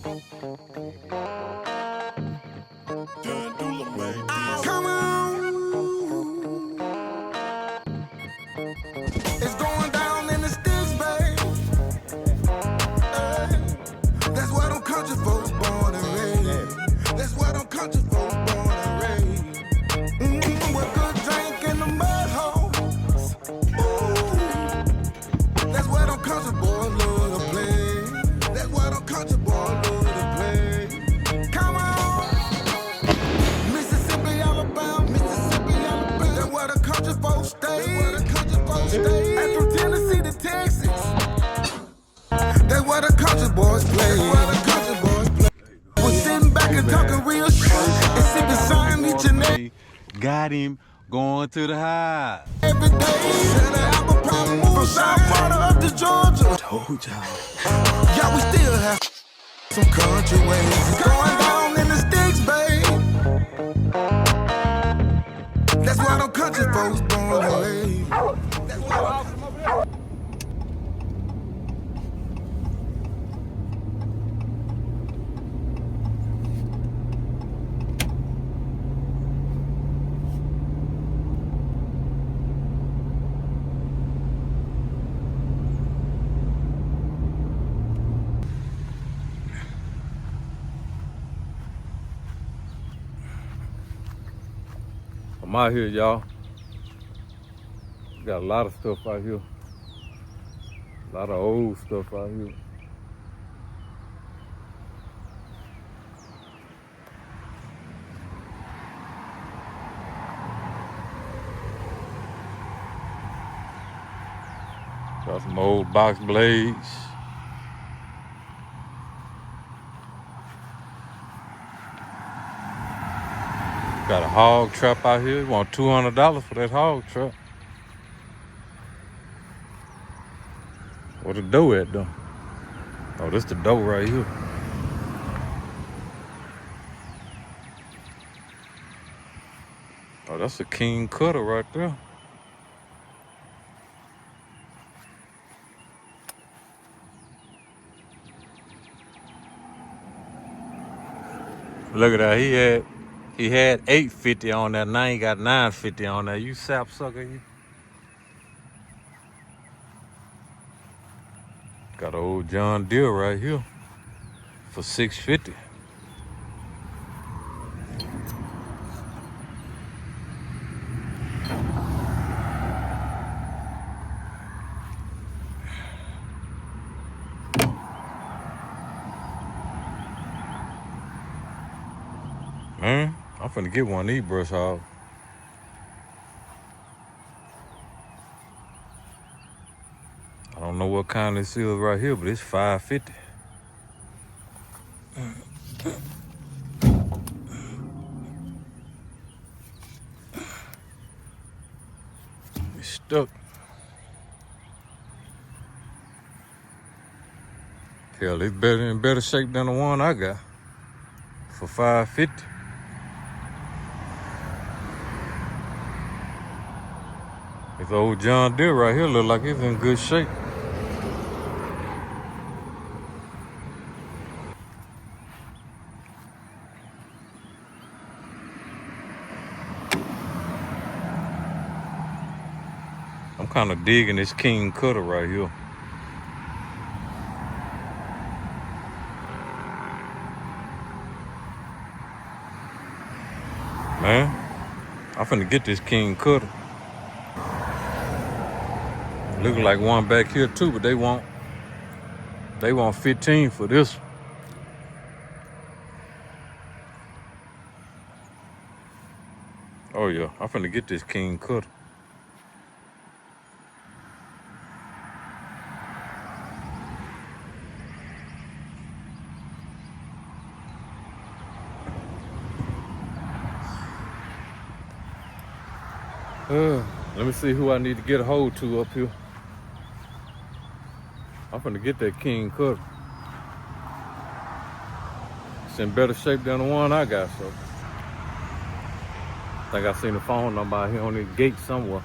Come on. It's going down in the sticks, babe. That's why them country folks born and raised. That's why them country folks born and raised. With good drink in the mud hole. Ooh. That's why them country boys love to play. That's why them country boys love to play. Come on. Mississippi, Alabama. Mississippi, Alabama. That's where the country folks stay. That's where the country folks stay. And from Tennessee to Texas. That's where the country boys play. That's where the country boys play. We're sitting back and talking real shit and sipping sign each and every. Got him going to the high. Every day, said I have a problem from South Florida up to Georgia. Told y'all. Yeah, we still have some country ways. It's going down in the sticks, babe. That's why them country folks born and raised. That's why. I'm out here, y'all. Got a lot of stuff out here. A lot of old stuff out here. Got some old box blades. Got a hog trap out here. You want $200 for that hog trap. Where the dough at though? Oh, this the dough right here. Oh, that's a king cutter right there. Look at that, he had $850 on that, now he got $950 on that. You sap sucker, you. Got an old John Deere right here for $650. Man, I'm finna get one of these brush hogs. I don't know what kind this is right here, but it's $550. It's stuck. Hell, it's in better shape than the one I got for $550. This old John Deere right here look like it's in good shape. I'm kind of digging this king cutter right here. Man, I'm finna get this king cutter. Looking like one back here too, but they want 15 for this one. Oh yeah, I'm finna get this king cutter. Let me see who I need to get a hold to up here. I'm finna get that king cutter. It's in better shape than the one I got, so. I think I seen the phone number out here on this gate somewhere.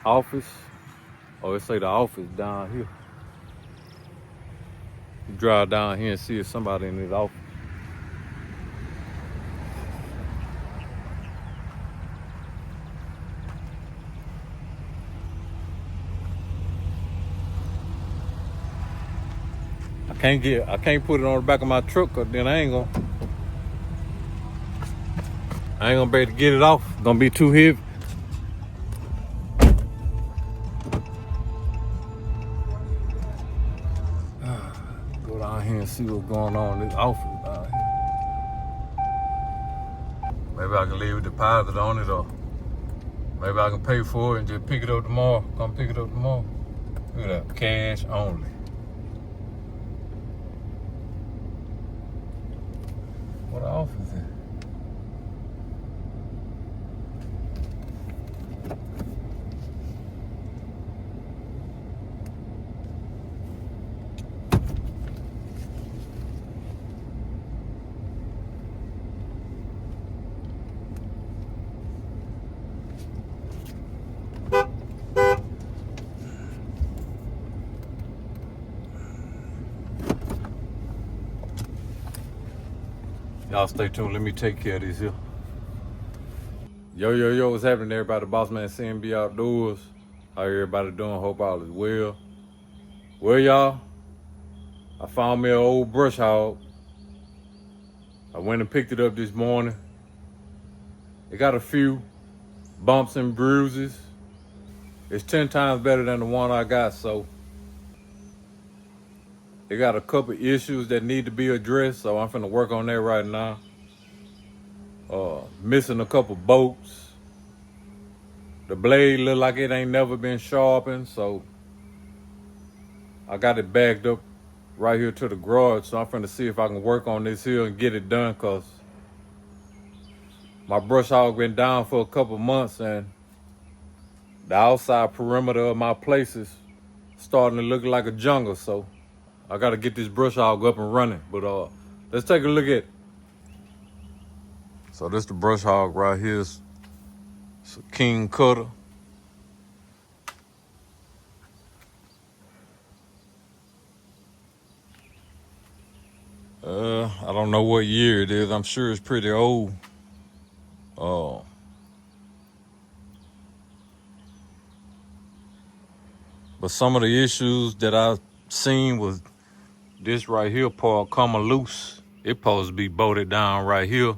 Office. Oh, it say the office down here. Drive down here and see if somebody in his office. I can't put it on the back of my truck, cause then I ain't gonna be able to get it off. It's gonna be too heavy. Go down here and see what's going on in this office down here. Maybe I can leave a deposit on it, or maybe I can pay for it and just pick it up tomorrow. Come pick it up tomorrow. Look at that, cash only. What office is it? Y'all stay tuned. Let me take care of this here. Yo, what's happening, everybody? Boss man CMB Outdoors. How everybody doing? Hope all is well. Well, y'all, I found me an old brush hog. I went and picked it up this morning. It got a few bumps and bruises. It's 10 times better than the one I got, so it got a couple issues that need to be addressed, so I'm finna work on that right now. Missing a couple bolts. The blade look like it ain't never been sharpened, so I got it bagged up right here to the garage, so I'm finna see if I can work on this here and get it done, cause my brush hog been down for a couple months and the outside perimeter of my place is starting to look like a jungle, so I gotta get this brush hog up and running. But let's take a look at it. So this the brush hog right here. It's a king cutter. I don't know what year it is. I'm sure it's pretty old. But some of the issues that I seen was this right here part coming loose. It supposed to be bolted down right here,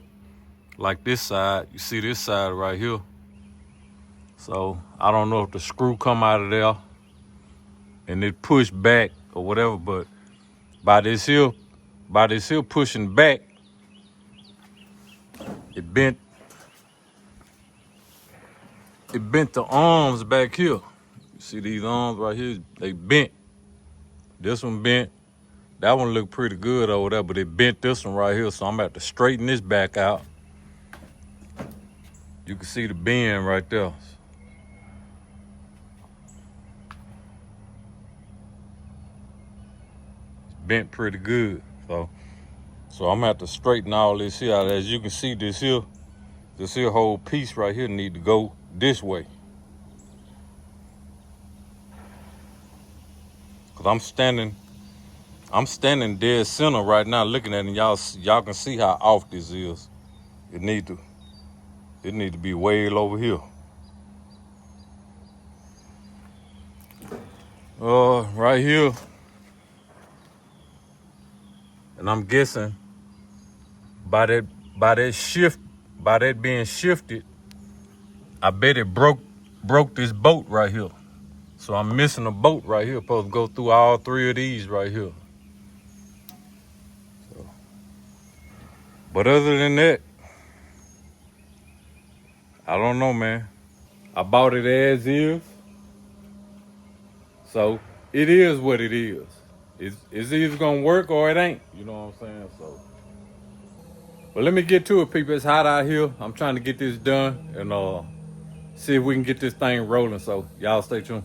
like this side. You see this side right here. So I don't know if the screw come out of there and it pushed back or whatever, but by this here pushing back, it bent the arms back here. You see these arms right here, they bent. This one bent. That one looked pretty good over there, but it bent this one right here, so I'm about to straighten this back out. You can see the bend right there. It's bent pretty good. So I'm gonna have to straighten all this here out. As you can see, this here whole piece right here need to go this way. Cause I'm standing dead center right now looking at it, and y'all can see how off this is. It need to be way over here. Right here. And I'm guessing by that being shifted, I bet it broke this bolt right here. So I'm missing a bolt right here. Supposed to go through all three of these right here. But other than that, I don't know, man. I bought it as is. So it is what it is. It's either gonna work or it ain't. You know what I'm saying? So, but let me get to it, people. It's hot out here. I'm trying to get this done and see if we can get this thing rolling. So y'all stay tuned.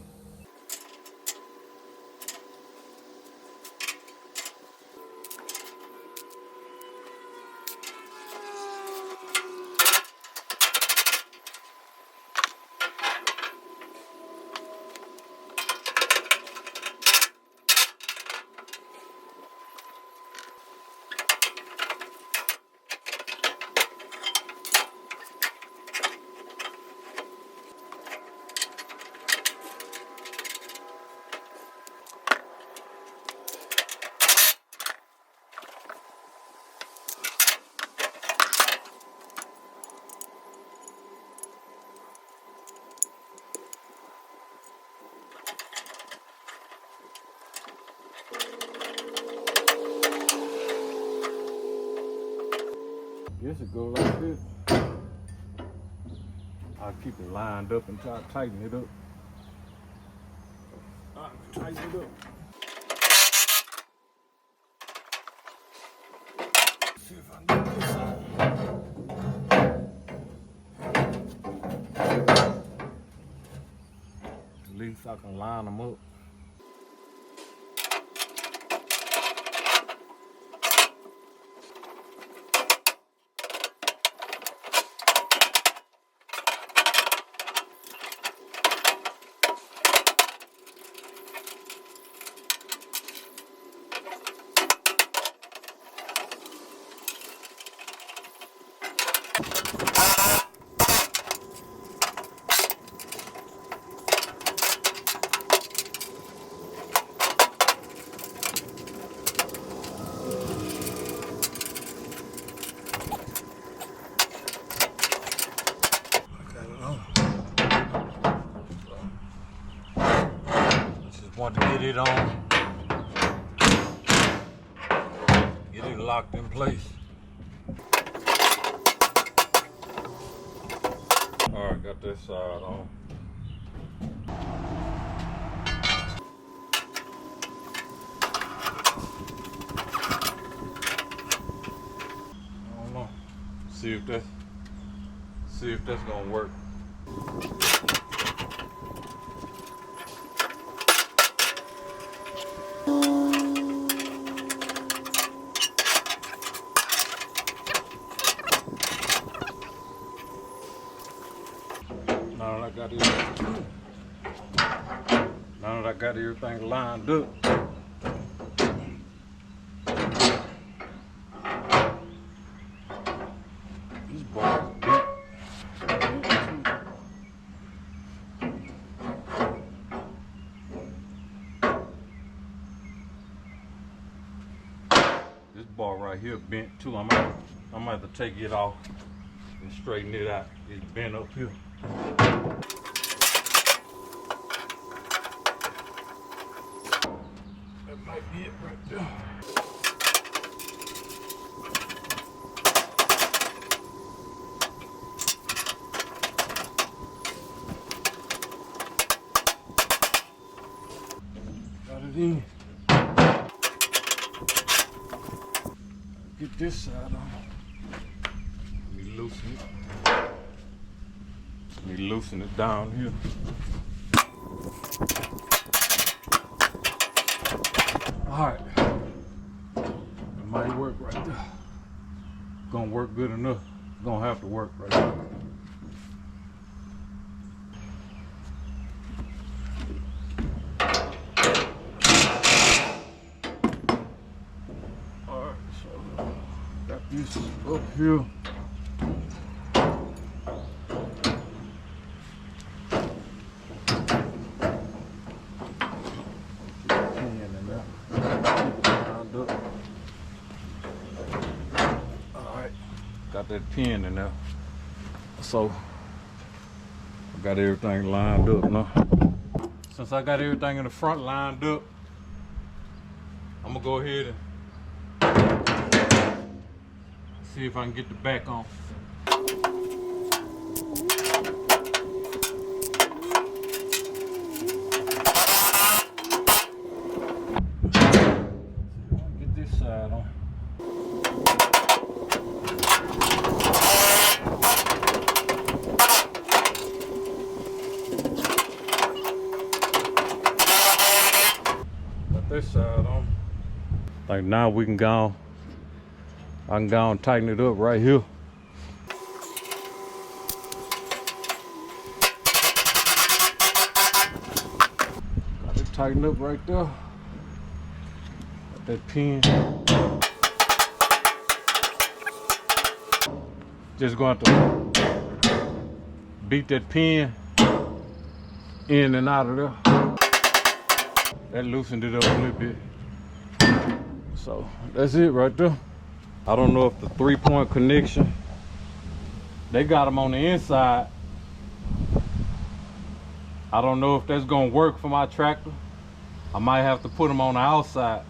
guess it goes like this. I'll keep it lined up and try to tighten it up. Tighten it up. See if I can get this on. At least I can line them up. Want to get it on, get it locked in place. All right, got this side on. I don't know. See if that's gonna work. Now that I got everything lined up, these bars are big. This bar right here bent too. I might have to take it off and straighten it out. It's bent up here. That might be it right there. Got it in. Get this side on. Let me loosen it. Let me loosen it down here. All right, it might work right there. Gonna work good enough. Gonna have to work right there. All right, so got this up here. Got that pin in there, so I got everything lined up now. Since I got everything in the front lined up, I'm gonna go ahead and see if I can get the back on. Get this side on. This side on. Like now we can go. I can go and tighten it up right here. Got it tightened up right there. Got that pin. Just going to beat that pin in and out of there. That loosened it up a little bit. So that's it right there. I don't know if the 3-point connection, they got them on the inside. I don't know if that's gonna work for my tractor. I might have to put them on the outside.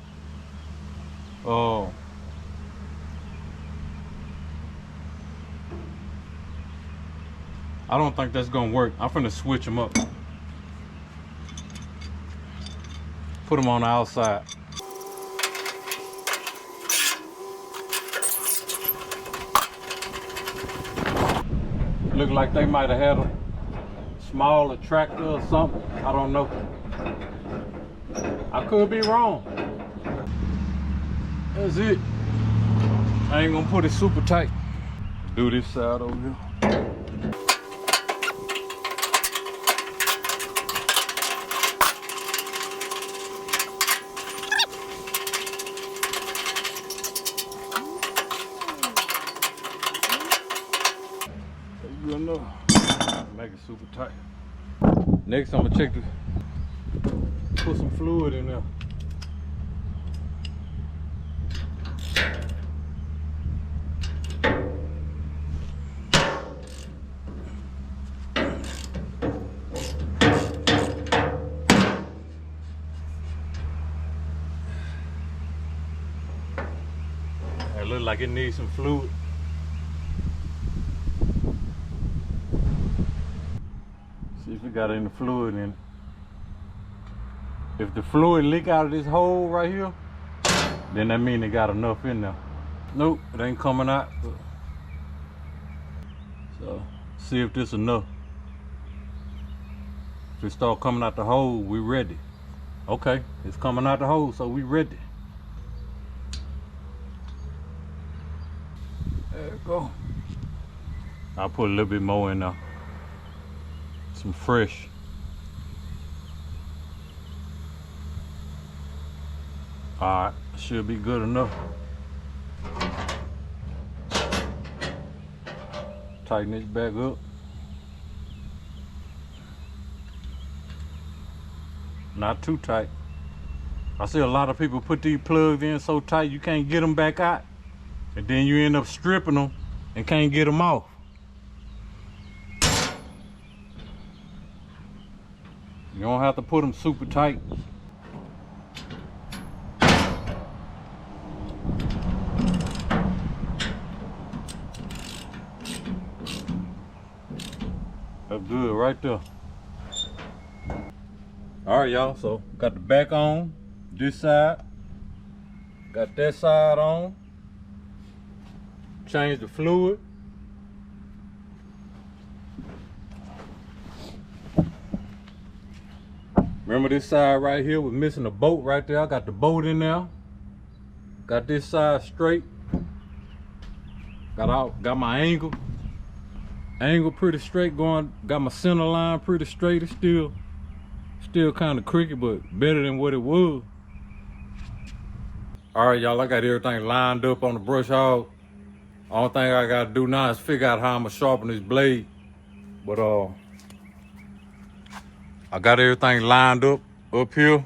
I don't think that's gonna work. I'm finna switch them up. Put them on the outside. Look like they might have had a smaller tractor or something. I don't know. I could be wrong. That's it. I ain't gonna put it super tight. Do this side over here. Good enough. Make it super tight. Next, I'm gonna check put some fluid in there. It looks like it needs some fluid. See if it got any fluid in it. If the fluid leak out of this hole right here, then that means it got enough in there. Nope, it ain't coming out. So, see if this enough. If it start coming out the hole, we ready. Okay, it's coming out the hole, so we ready. There we go. I'll put a little bit more in there. Some fresh. Alright, should be good enough. Tighten this back up. Not too tight. I see a lot of people put these plugs in so tight you can't get them back out. And then you end up stripping them and can't get them off. You don't have to put them super tight. That's good right there. All right, y'all, so got the back on, this side. Got that side on. Change the fluid. Remember this side right here was missing a bolt right there. I got the bolt in there. Got this side straight. Got my angle pretty straight going. Got my center line pretty straight. It's still kind of crooked, but better than what it was. All right, y'all, I got everything lined up on the brush hog. Only thing I gotta do now is figure out how I'm gonna sharpen this blade. But I got everything lined up here.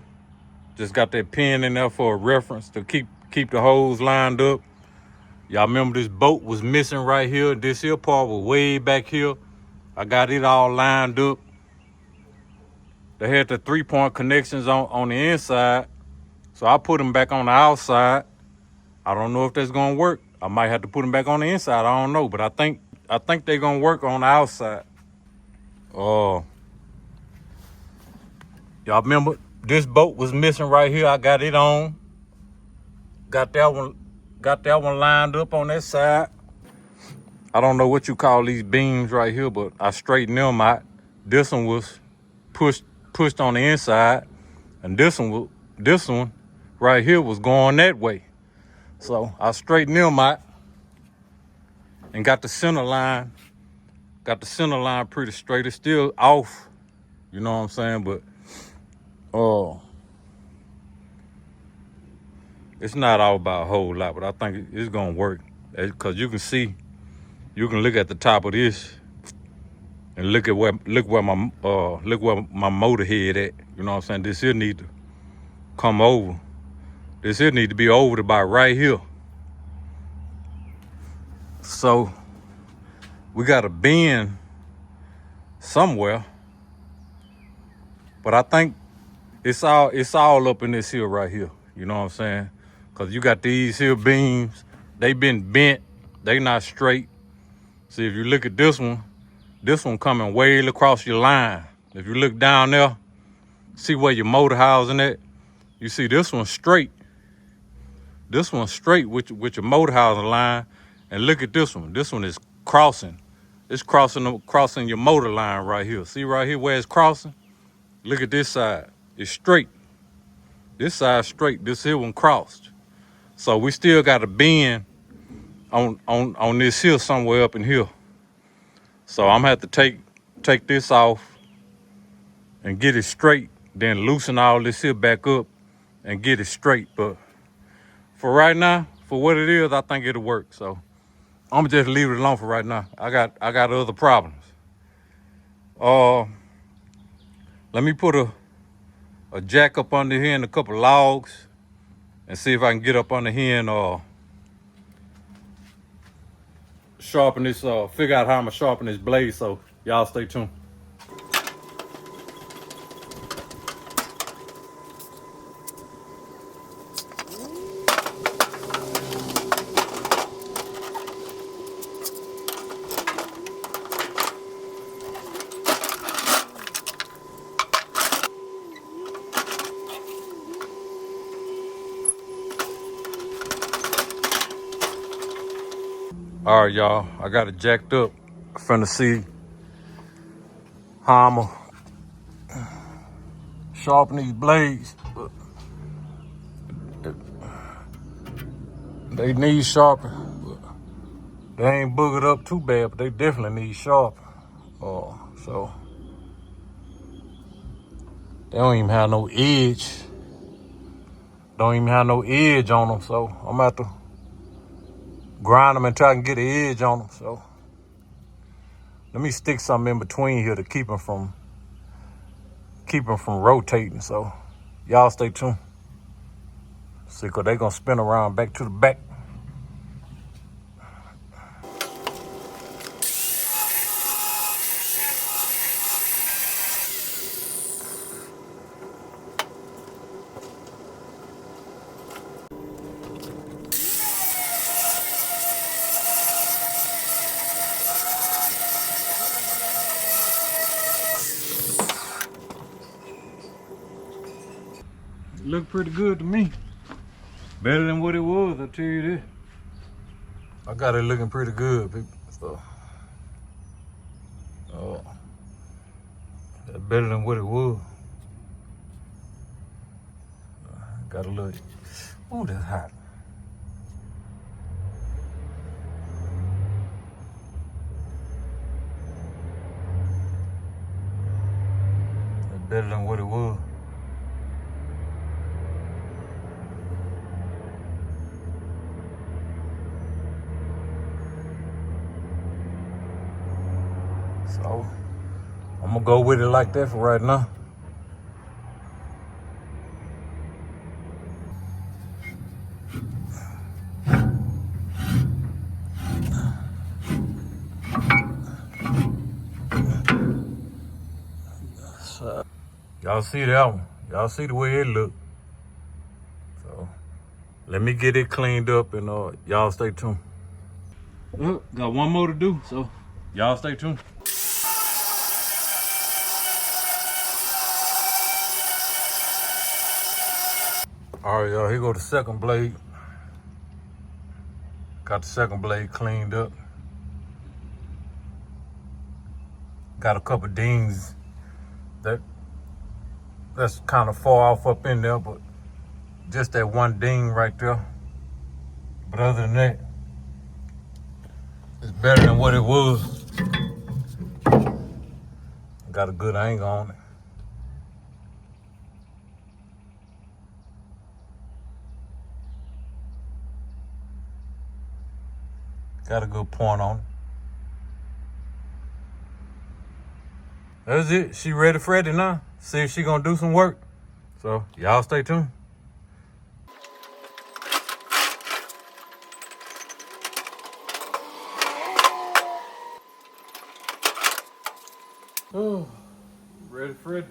Just got that pin in there for a reference to keep the holes lined up. Y'all remember this bolt was missing right here. This here part was way back here. I got it all lined up. They had the 3-point connections on the inside. So I put them back on the outside. I don't know if that's gonna work. I might have to put them back on the inside. I don't know, but I think they're gonna work on the outside. Y'all remember this bolt was missing right here. I got it on. Got that one lined up on that side. I don't know what you call these beams right here, but I straightened them out. This one was pushed on the inside, and this one right here was going that way. So I straightened them out and got the center line pretty straight. It's still off, you know what I'm saying, but it's not all about a whole lot, but I think it's gonna work. Because you can look at the top of this and look where my motor head at. You know what I'm saying? This here need to come over. This here need to be over to about right here. So we got a bend somewhere, but I think it's all up in this here right here. You know what I'm saying? Cause you got these here beams, they been bent, they not straight. See, if you look at this one This one coming way across your line. If you look down there, see where your motor housing at? You see this one straight. This one's straight with your motor housing line. And look at this one. This one is crossing. It's crossing your motor line right here. See right here where it's crossing? Look at this side. It's straight. This side's straight. This here one crossed. So we still got a bend on this here somewhere up in here. So I'm gonna have to take this off and get it straight, then loosen all this here back up and get it straight. But for right now, for what it is, I think it'll work. So I'm gonna just leave it alone for right now. I got other problems. Let me put a jack up under here and a couple logs and see if I can get up under here and sharpen this, figure out how I'm gonna sharpen this blade. So y'all stay tuned. All right, y'all, I got it jacked up. I'm finna see how I'ma sharpen these blades. They need sharpen. They ain't boogered up too bad, but they definitely need sharpen. So they don't even have no edge. Don't even have no edge on them, so I'm gonna have to grind them until I can get an edge on them. So let me stick something in between here to keep them from rotating. So y'all stay tuned. See, cause they gonna spin around back to the back. Look pretty good to me. Better than what it was, I tell you this. I got it looking pretty good, people. So, that's better than what it was. Got a little, oh, that's hot. That's better than what it was. So I'm gonna go with it like that for right now. So, y'all see that one? Y'all see the way it look? So let me get it cleaned up and y'all stay tuned. Got one more to do, so y'all stay tuned. All right, y'all, here go the second blade. Got the second blade cleaned up. Got a couple dings that's kind of far off up in there, but just that one ding right there. But other than that, it's better than what it was. Got a good angle on it. Got a good point on it. That's it. She ready for it now. See if she gonna do some work. So y'all stay tuned. Oh, ready for it.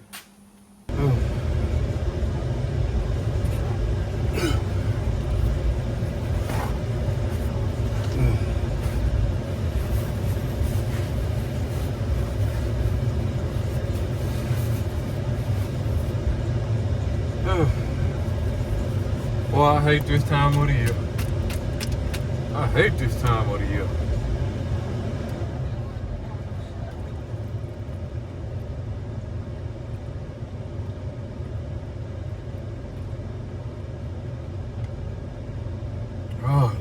Boy, I hate this time of the year. I hate this time of the year. Oh, Lord.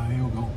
Here we go.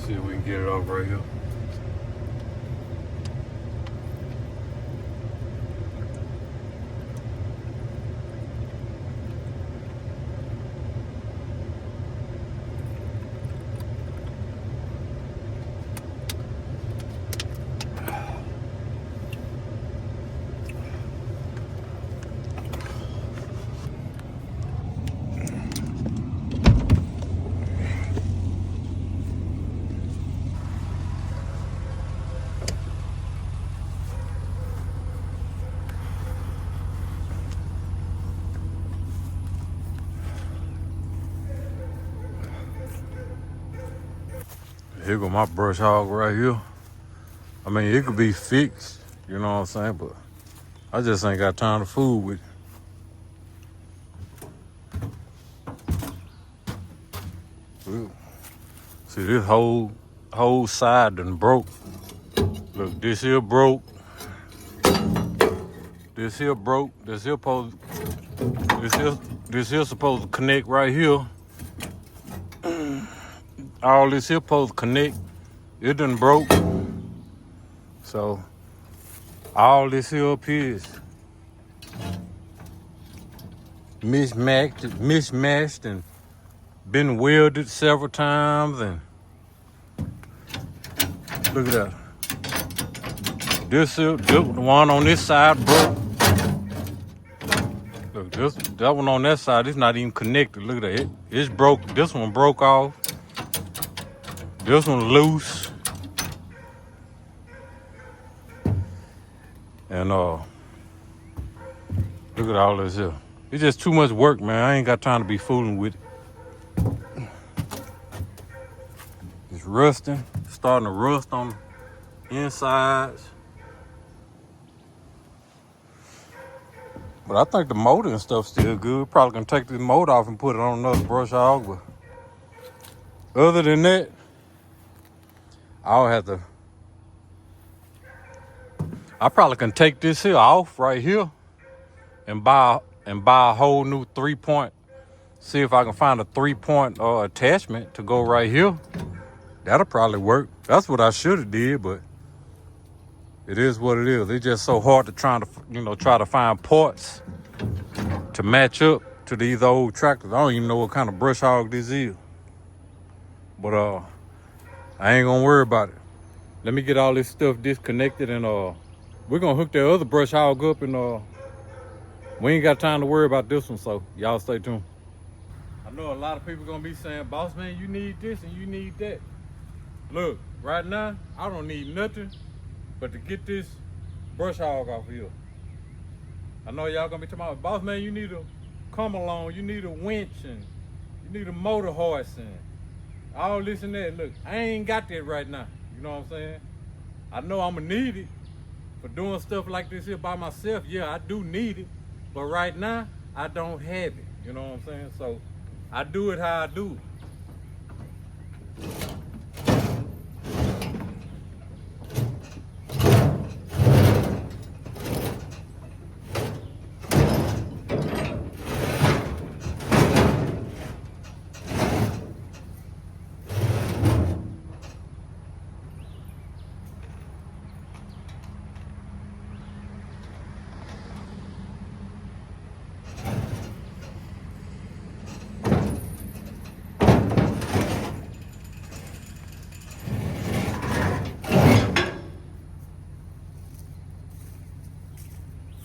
See if we can get it off right here. Here go my brush hog right here. I mean, it could be fixed, you know what I'm saying? But I just ain't got time to fool with it. See, this whole side done broke. Look, this here broke. This here broke. This here supposed to connect right here. All this here supposed to connect. It done broke. So all this here up here is mismatched and been welded several times, and look at that. This one on this side broke. Look, that one on that side is not even connected. Look at that. It's broke. This one broke off. This one loose. And look at all this here. It's just too much work, man. I ain't got time to be fooling with it. It's rusting, starting to rust on the insides. But I think the motor and stuff's still good. Probably gonna take this motor off and put it on another brush hog. But other than that, I probably can take this here off right here and buy a whole new 3-point. See if I can find a 3-point attachment to go right here. That'll probably work. That's what I should have did, but it is what it is. It's just so hard to try to find parts to match up to these old tractors. I don't even know what kind of brush hog this is. But I ain't gonna worry about it. Let me get all this stuff disconnected and we're gonna hook that other brush hog up and we ain't got time to worry about this one, so y'all stay tuned. I know a lot of people gonna be saying, boss man, you need this and you need that. Look, right now, I don't need nothing but to get this brush hog off here. I know y'all gonna be talking about, boss man, you need a come along, you need a winch and you need a motor horse and all this and that. Look, I ain't got that right now. You know what I'm saying? I know I'm gonna need it for doing stuff like this here by myself. Yeah, I do need it, but right now I don't have it. You know what I'm saying? So I do it how I do it.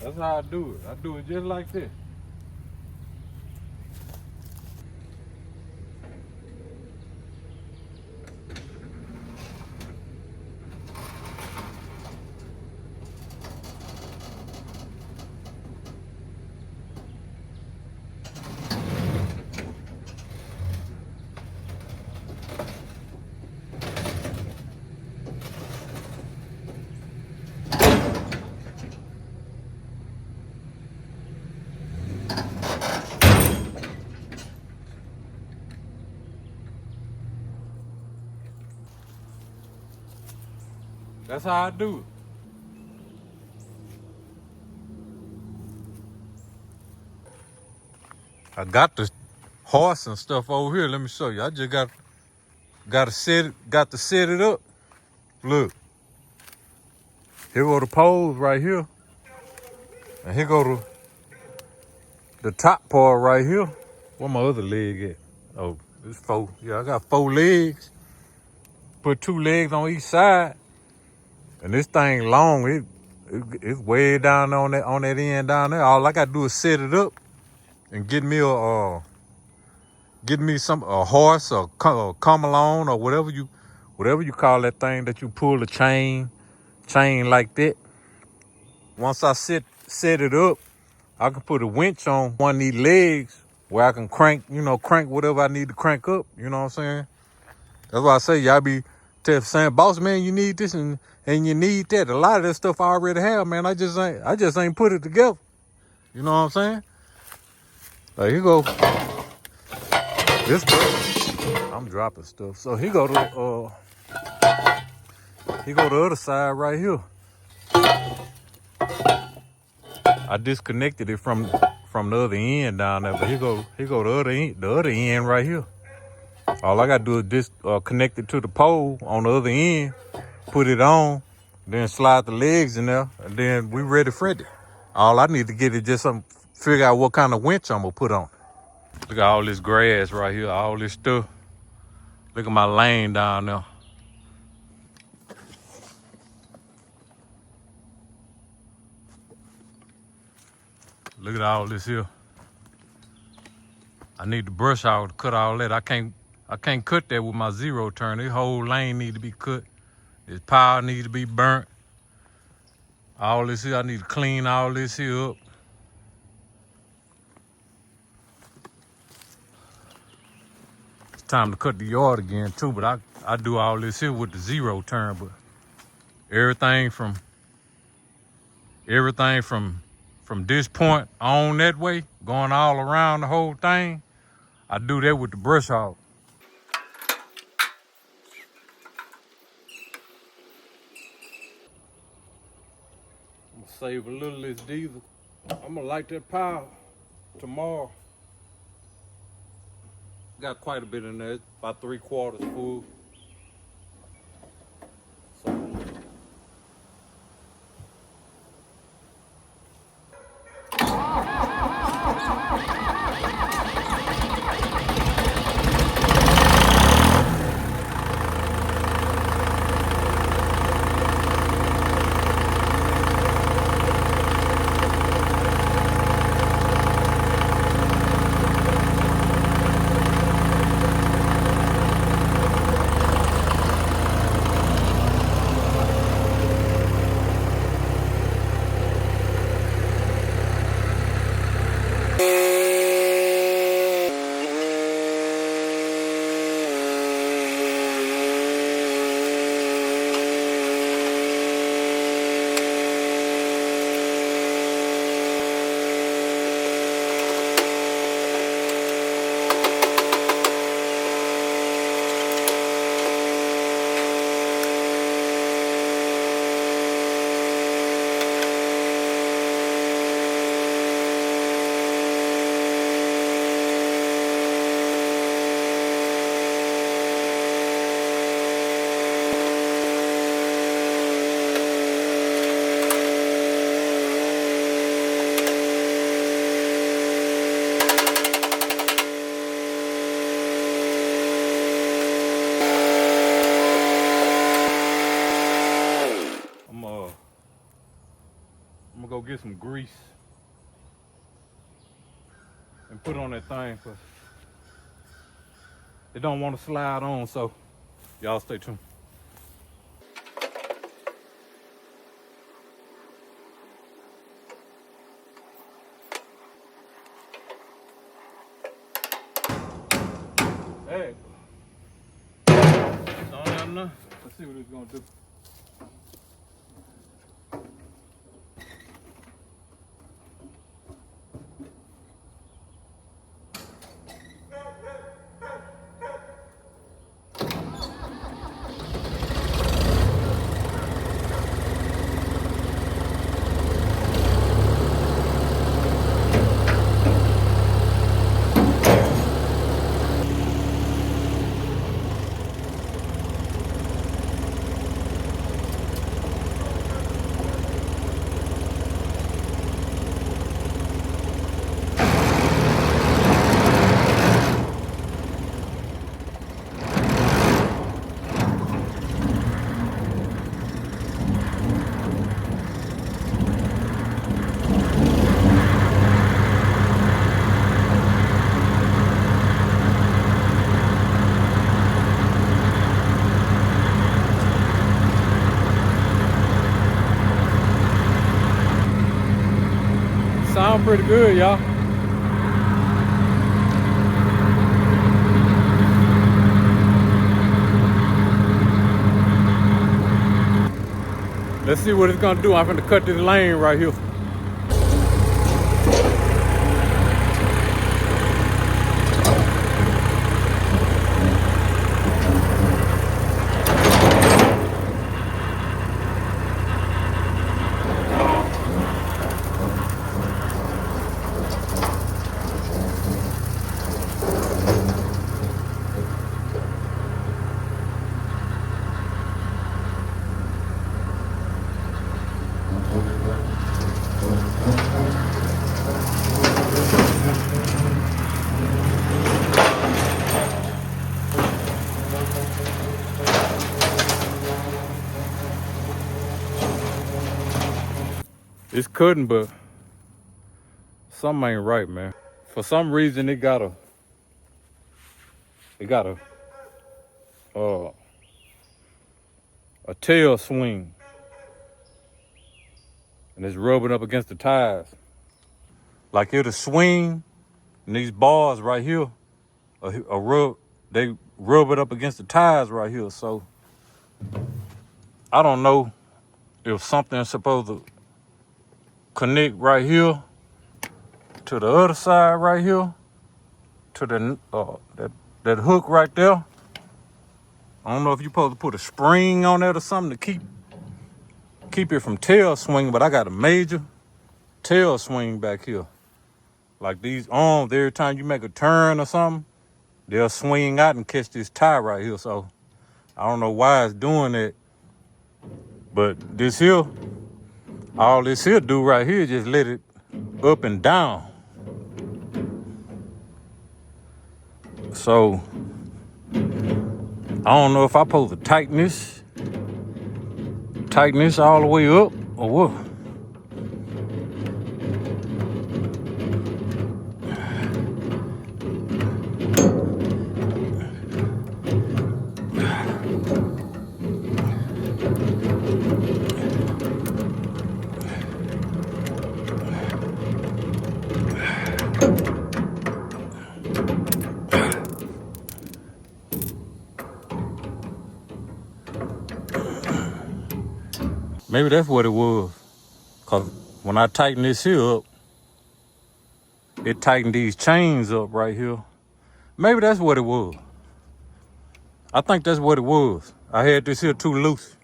That's how I do it. I do it just like this. That's how I do it. I got the horse and stuff over here. Let me show you. I just got to set it up. Look, here go the poles right here, and here go the top part right here. Where my other leg at? Oh, it's 4. Yeah, I got 4 legs. Put 2 legs on each side, and this thing long. It's way down on that end down there. All I gotta do is set it up and get me a horse or come along or whatever you call that thing that you pull the chain like that. Once I set it up, I can put a winch on one of these legs where I can crank whatever I need to crank up. You know what I'm saying? That's why I say y'all be saying, boss man, you need this and you need that. A lot of that stuff I already have, man. I just ain't put it together. You know what I'm saying? Like here go this. I'm dropping stuff. So he go to the other side right here. I disconnected it from the other end down there, but he go the other end right here. All I gotta do is just connect it to the pole on the other end, put it on, then slide the legs in there, and then we ready for it. All I need to get is just figure out what kind of winch I'm gonna put on. Look at all this grass right here, all this stuff. Look at my lane down there. Look at all this here. I need the brush hog to cut all that. I can't cut that with my 0 turn. This whole lane need to be cut. This power needs to be burnt. All this here, I need to clean all this here up. It's time to cut the yard again too, but I do all this here with the 0 turn, but everything from this point on that way, going all around the whole thing, I do that with the brush hog. I'm gonna save a little of this diesel. I'm gonna light that power tomorrow. Got quite a bit in there, about 3/4 full. get some grease and put on that thing, cause it don't want to slide on. So y'all stay tuned. Hey, it's on there now. Let's see what it's gonna do. Sound pretty good, y'all. Let's see what it's gonna do. I'm gonna cut this lane right here. It's cutting, but something ain't right, man. For some reason, it got uh, a tail swing, and it's rubbing up against the tires. Like it'll swing, and these bars right here, they rub it up against the tires right here. So I don't know if something's supposed to connect right here to the other side right here to the that hook right there. I don't know if you're supposed to put a spring on that or something to keep it from tail swinging, but I got a major tail swing back here. Like these arms, every time you make a turn or something, they'll swing out and catch this tie right here. So I don't know why it's doing that, but this here, all this here do right here, just let it up and down. So I don't know if I'm supposed to tighten this all the way up or what. Maybe that's what it was. Cause when I tighten this here up, it tightened these chains up right here. Maybe that's what it was. I think that's what it was. I had this here too loose.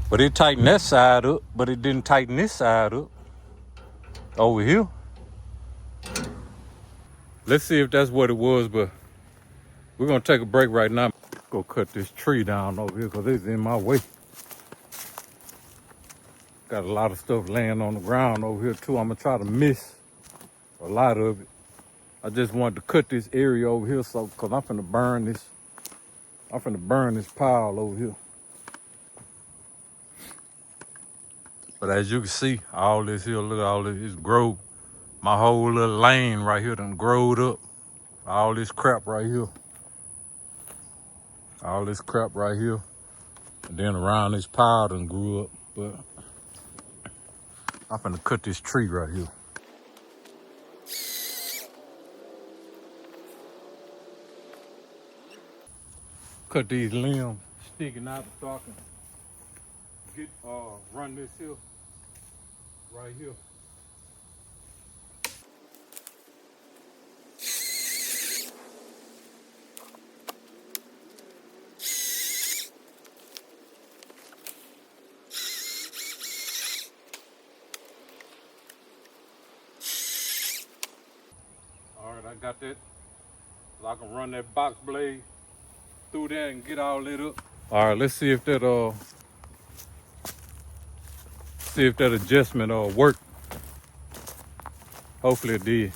But it tightened that side up, but it didn't tighten this side up. Over here. Let's see if that's what it was, but we're gonna take a break right now. Go cut this tree down over here because it's in my way. Got a lot of stuff laying on the ground over here too. I'm gonna try to miss a lot of it. I just wanted to cut this area over here cause I'm finna burn this pile over here. But as you can see, all this here, look at all this grow. My whole little lane right here done growed up. All this crap right here. All this crap right here. And then around this pile done grew up. But I'm finna cut this tree right here. Cut these limbs sticking out so I can get run this here right here. All right, I got that. So I can run that box blade through there and get all lit up. All right, let's see if that adjustment worked. Hopefully it did.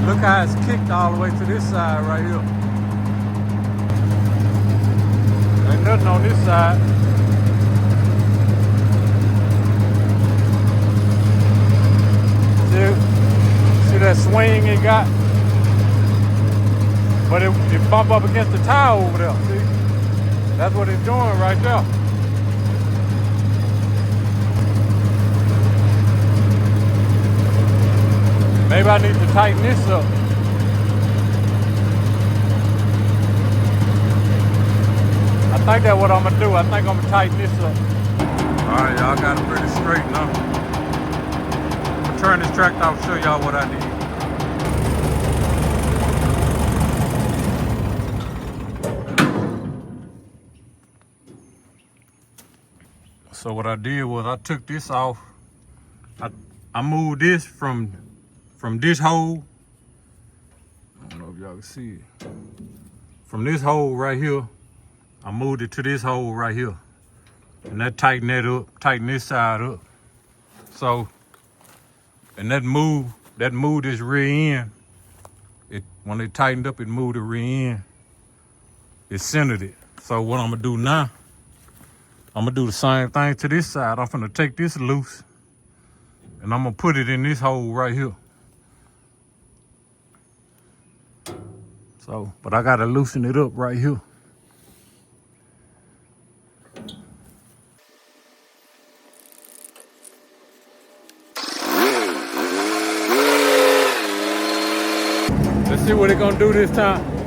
Look how it's kicked all the way to this side right here. Ain't nothing on this side. See that swing it got? But it bumped up against the tire over there, see? That's what it's doing right there. Maybe I need to tighten this up. I think that's what I'm gonna do. I think I'm gonna tighten this up. All right, y'all got it pretty straight now. I'm gonna turn this tractor off and show y'all what I did. So what I did was I took this off. I moved this from this hole. I don't know if y'all can see it. From this hole right here, I moved it to this hole right here. And that tightened that up, tightened this side up. So, and that moved this rear end. When it tightened up, it moved the rear end. It centered it. So what I'm gonna do now, I'm gonna do the same thing to this side. I'm gonna take this loose and I'm gonna put it in this hole right here. So, but I gotta loosen it up right here. Let's see what it's gonna do this time.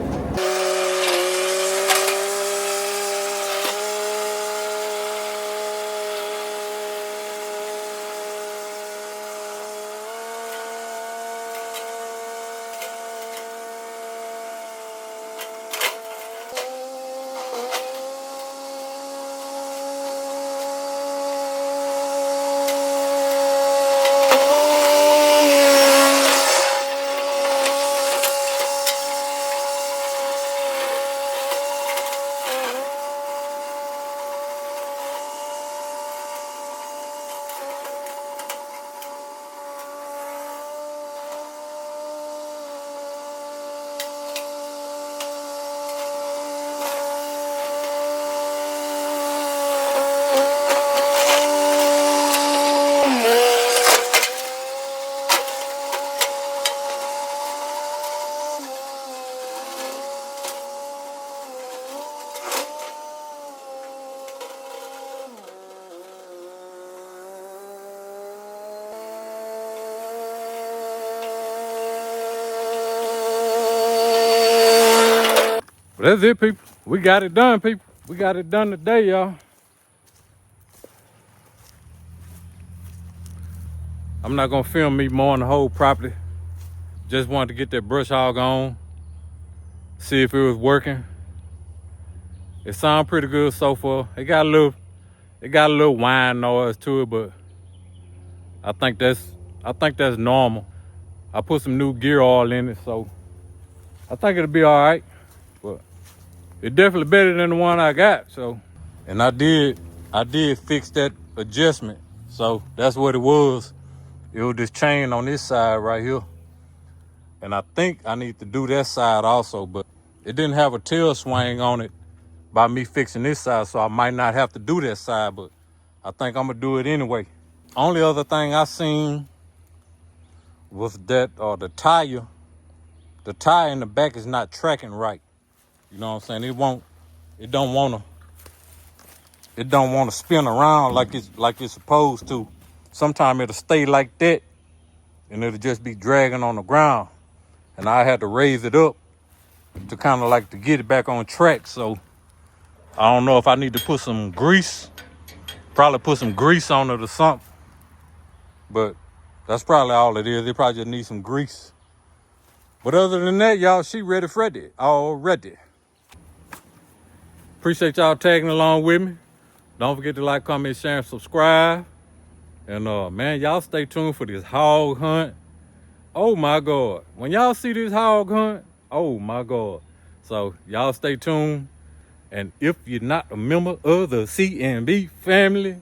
But that's it, people. We got it done, people. We got it done today, y'all. I'm not gonna film me mowing the whole property. Just wanted to get that brush hog on, see if it was working. It sounds pretty good so far. It got a little whine noise to it, but I think that's normal. I put some new gear oil in it, so I think it'll be all right. But it's definitely better than the one I got. So, and I did fix that adjustment. So that's what it was. It was this chain on this side right here. And I think I need to do that side also, but it didn't have a tail swing on it by me fixing this side, so I might not have to do that side, but I think I'm gonna do it anyway. Only other thing I seen was that the tire in the back is not tracking right. You know what I'm saying? It don't wanna spin around like it's supposed to. Sometimes it'll stay like that and it'll just be dragging on the ground. And I had to raise it up to kind of like to get it back on track. So I don't know if I need to put some grease, probably put some grease on it or something. But that's probably all it is. It probably just needs some grease. But other than that, y'all, she ready for it already. Appreciate y'all tagging along with me. Don't forget to like, comment, share, and subscribe. And man, y'all stay tuned for this hog hunt. Oh my God. When y'all see this hog hunt, oh my God. So y'all stay tuned. And if you're not a member of the CNB family,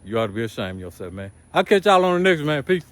you ought to be ashamed of yourself, man. I'll catch y'all on the next, man. Peace.